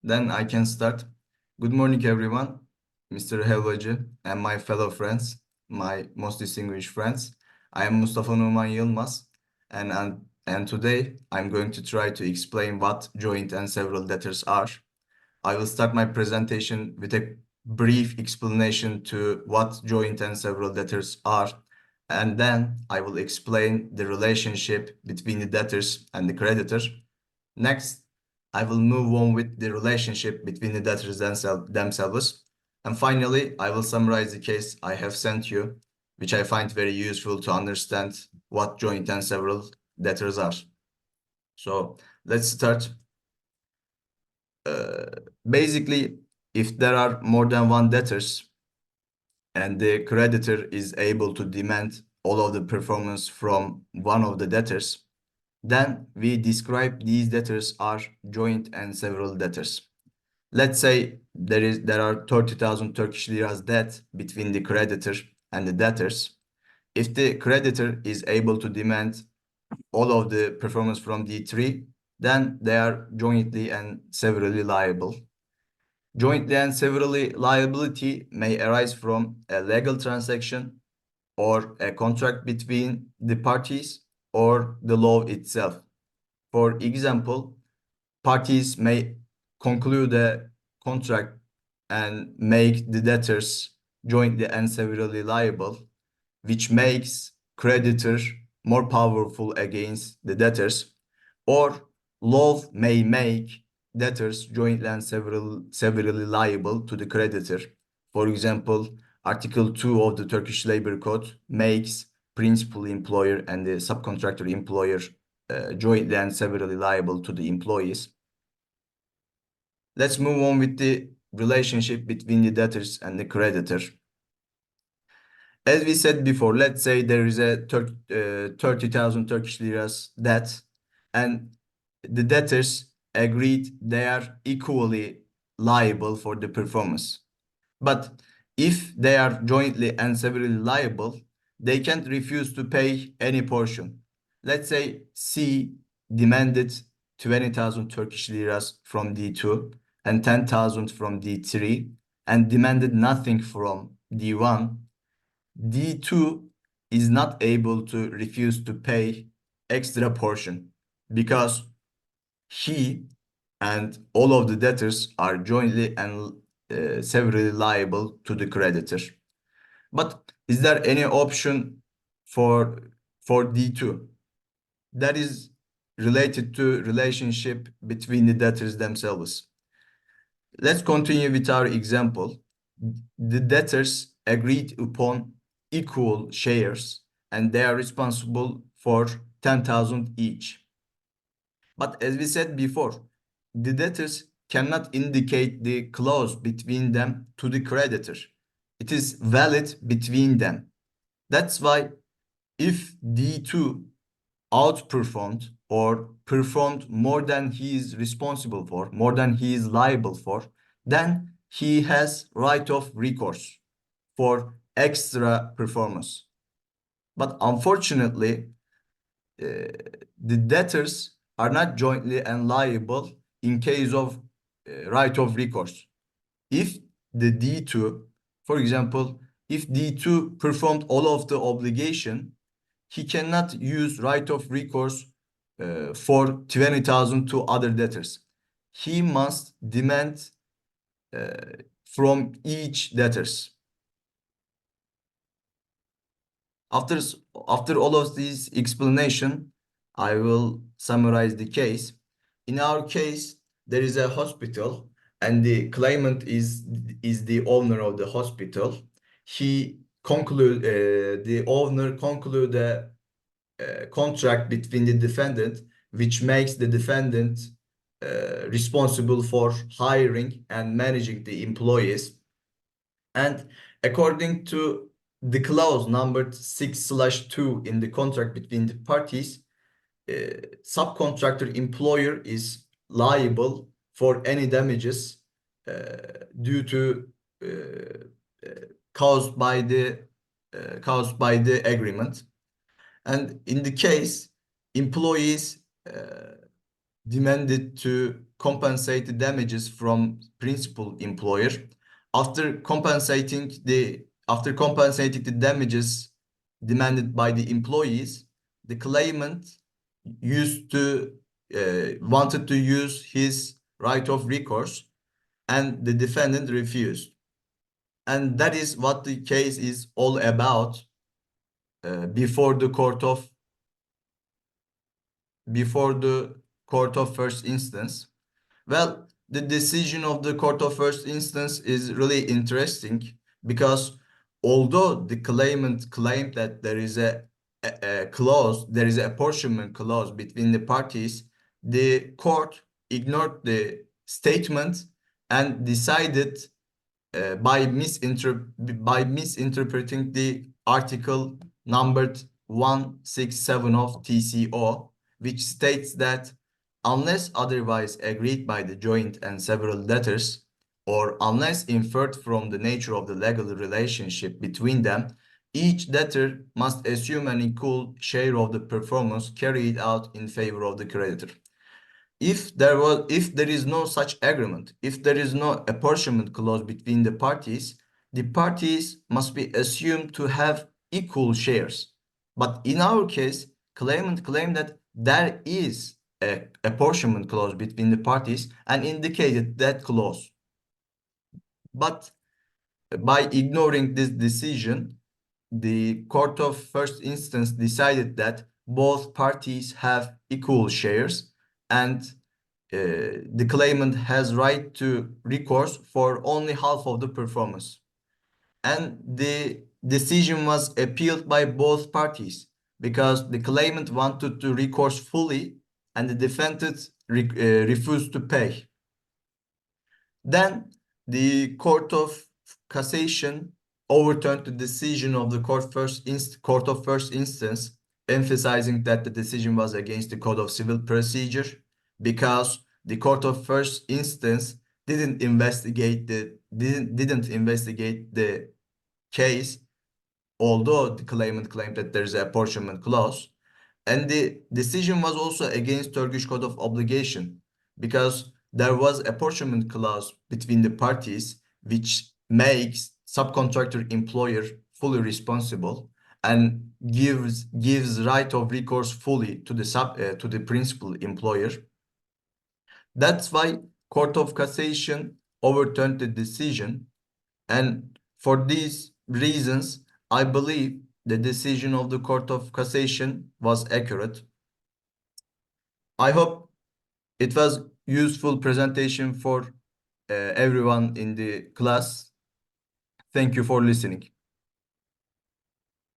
Then I can start. Good morning, everyone. Mr. Helvacı and my fellow friends, my most distinguished friends. I am Mustafa Numan Yılmaz, and today I'm going to try to explain what joint and several debtors are. I will start my presentation with a brief explanation to what joint and several debtors are, and then I will explain the relationship between the debtors and the creditor. Next, I will move on with the relationship between the debtors themselves. And finally, I will summarize the case I have sent you, which I find very useful to understand what joint and several debtors are. So let's start. Basically, if there are more than one debtors and the creditor is able to demand all of the performance from one of the debtors, then we describe these debtors are joint and several debtors. Let's say there are 30,000 Turkish liras debt between the creditor and the debtors. If the creditor is able to demand all of the performance from D3, then they are jointly and severally liable. Jointly and severally liability may arise from a legal transaction or a contract between the parties or the law itself. For example, parties may conclude a contract and make the debtors jointly and severally liable, which makes creditor more powerful against the debtors, or law may make debtors jointly and severally liable to the creditor. For example, Article 2 of the Turkish Labor Code makes principal employer and the subcontractor employer jointly and severally liable to the employees. Let's move on with the relationship between the debtors and the creditor. As we said before, let's say there is a 30,000 Turkish liras debt, and the debtors agreed they are equally liable for the performance. But if they are jointly and severally liable, they can't refuse to pay any portion. Let's say C demanded 20,000 Turkish liras from D2 and 10,000 from D3 and demanded nothing from D1. D2 is not able to refuse to pay extra portion because he and all of the debtors are jointly and severally liable to the creditor. But is there any option for D2 that is related to relationship between the debtors themselves? Let's continue with our example. The debtors agreed upon equal shares and they are responsible for 10,000 each. But as we said before, the debtors cannot indicate the clause between them to the creditor. It is valid between them. That's why if D2 outperformed or performed more than he is responsible for, more than he is liable for, then he has right of recourse for extra performance. But unfortunately, the debtors are not jointly and liable in case of right of recourse. If the D2, for example, if D2 performed all of the obligation, he cannot use right of recourse for 20,000 to other debtors. He must demand from each debtors. After all of this explanation, I will summarize the case. In our case, there is a hospital and the claimant is the owner of the hospital. The owner conclude a contract between the defendant, which makes the defendant responsible for hiring and managing the employees. And according to the clause numbered 6/2 in the contract between the parties, subcontractor employer is liable for any damages due to caused by the agreement. And in the case, employees demanded to compensate the damages from principal employer. After compensating the damages demanded by the employees, the claimant wanted to use his right of recourse, and the defendant refused. And that is what the case is all about before the court of first instance. Well, the decision of the court of first instance is really interesting because although the claimant claimed that there is there is an apportionment clause between the parties, the court ignored the statement and decided by misinterpreting the article numbered 167 of TCO, which states that unless otherwise agreed by the joint and several debtors, or unless inferred from the nature of the legal relationship between them, each debtor must assume an equal share of the performance carried out in favor of the creditor. If there is no such agreement, if there is no apportionment clause between the parties must be assumed to have equal shares. But in our case, claimant claimed that there is a apportionment clause between the parties and indicated that clause. But by ignoring this decision, the court of first instance decided that both parties have equal shares, and the claimant has right to recourse for only half of the performance. And the decision was appealed by both parties because the claimant wanted to recourse fully and the defendant refused to pay. Then the Court of Cassation overturned the decision of the Court of First Instance, emphasizing that the decision was against the Code of Civil Procedure because the Court of First Instance didn't investigate the case, although the claimant claimed that there is an apportionment clause. And the decision was also against Turkish Code of Obligation because there was apportionment clause between the parties, which makes subcontractor employer fully responsible and gives right of recourse fully to the principal employer. That's why Court of Cassation overturned the decision, and for these reasons, I believe the decision of the Court of Cassation was accurate. I hope it was useful presentation for everyone in the class. Thank you for listening.